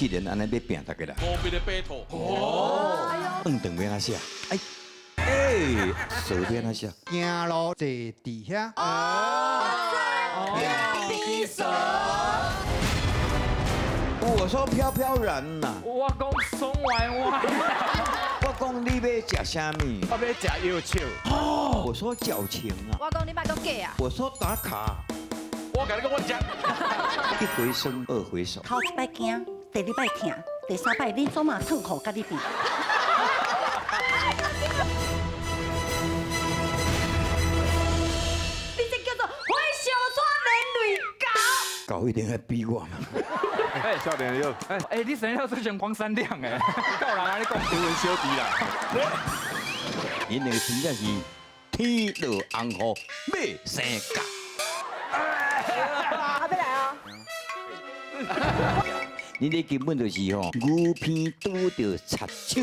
既然安尼要拼大家啦，无边的白兔。饭长要哪写？手要哪写？行路坐地遐。我说飘飘然呐，我讲爽歪歪，我讲你要吃啥物？我要吃药手。我说矫情啊，我讲你莫讲假啊！我说打卡，我跟你讲，我讲。一回生二回熟。头一摆惊，第二摆疼，第三摆恁总嘛痛苦甲你拼。你这叫做会小川人类狗。搞一点还逼我嘛？哎，少年又，你生了这像光闪亮哎，够人安尼讲德文小弟啦。你那个真正是天落红雨马生角。阿贝来啊！你这根本就是吼，牛皮拄着插手。